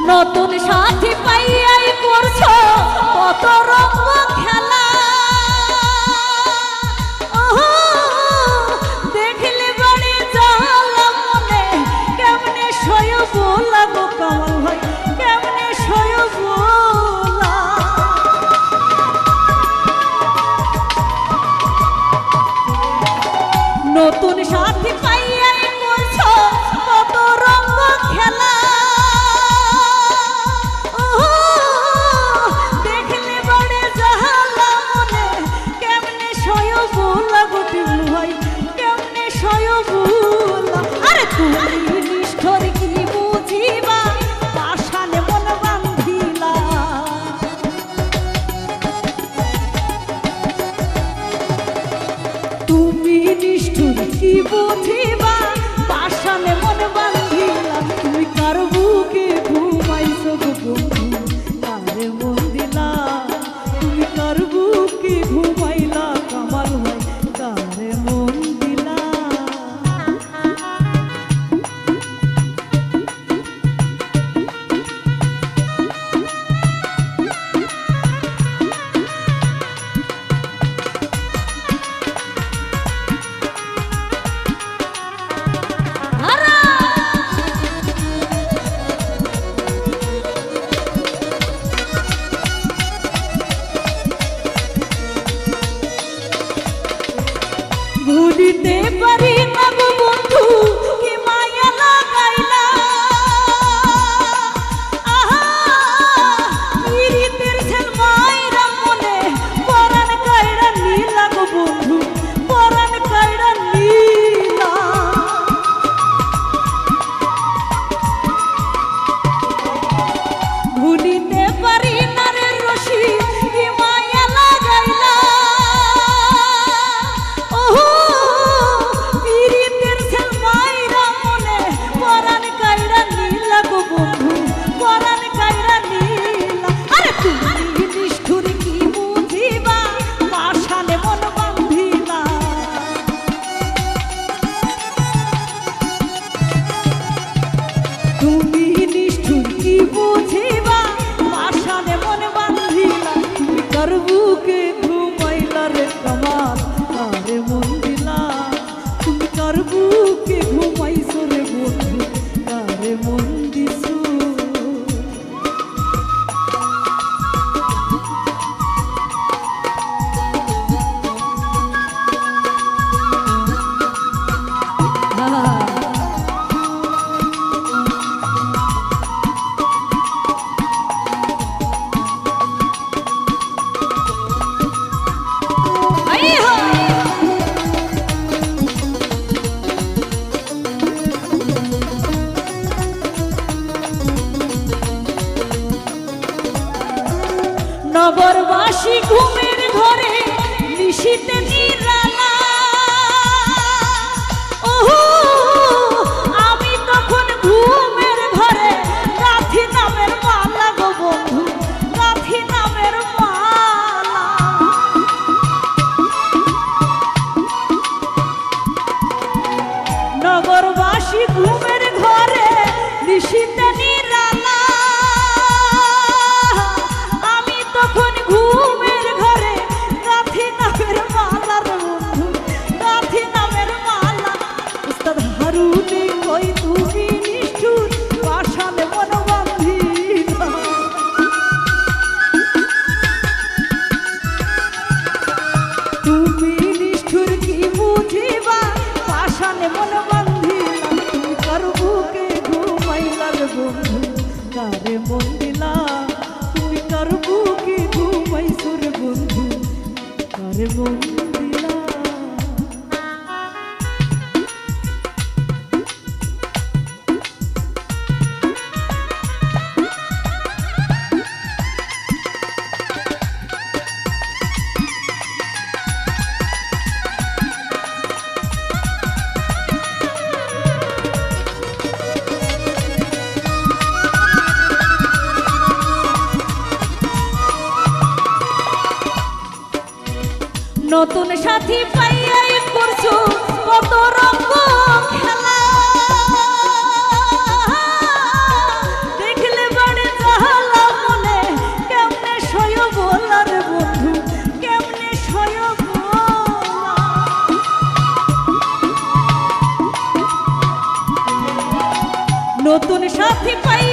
নতুন সাথী পাইয়াই করছো কত রঙ্গ খেলা, দেখলে বাড়ি জ্বালা মনে কেমনে সয়ব লাগো কামাল ভাই, কেমনে সয়ব নতুন সাথী পাইয়াই করছো কত রঙ্গ খেলা, দেখলে বড়ে জাহালা মনে কেমনে সয়ব লাগো টিউল ভাই, কেমনে সয়ব। আরে তুমি নিষ্ঠুর কি বুঝিবা পাষাণে মন বান্ধিলা, তুমি নিষ্ঠুর কি বুঝিবা পাষাণে মন বান্ধিলা, তুমি কার বুকে ঘুমাইছো গো বন্ধু কারে মন দিলা, তুমি কার বুকে ঘুমাইলা কামাল ভাই কারে মন দিলা। ভুলিতে পারি না গো বন্ধু কি মায়া লাগাইলা, পীড়িতের ছেল মাইরা মনে পরাণ কাইড়া নীলা গো বন্ধু, পরাণ কাইড়া নীলা। ভুলিতে পারি না রে রশি কি মায়া লাগাইলা, তুমি নিষ্ঠুর কি বুঝিবা পাষাণে মন বান্ধিলা, তুমি কার বুকে ঘুমাইলা রে কামাল কারে মন দিলা, তুমি কার বুকে ঘুমাইছো রে বন্ধু কারে মন দিছো। নগরবাসী ঘুমের ঘরে নিশীতে নিরালা, আমি তখন ঘুমের ঘরে রাধি নামের মালা গো বন্ধু, রাধি নামের মালা। নগরবাসী ঘুমের ঘরে নিশীতে নিরালা, তখন ঘুমের ঘরে রাধি নামের মালা রে বন্ধু, রাধি নামের মালা। উস্তাদ হারুনে কই তুমি নিষ্ঠুর পাষাণে মন বান্ধিলা, তুমি নিষ্ঠুর কি বুঝিবা পাষাণে মন বান্ধিলা, তুমি কার বুকে ঘুমাইলা রে বন্ধু কারে মন দিলা, তুমি কার বুকে ঘুমাইছো রে বন্ধু কারে মন দিলা। নতুন সাথী পাইয়াই করছো কত রঙ্গ খেলা, দেখলে বড় নতুন সাথী পাই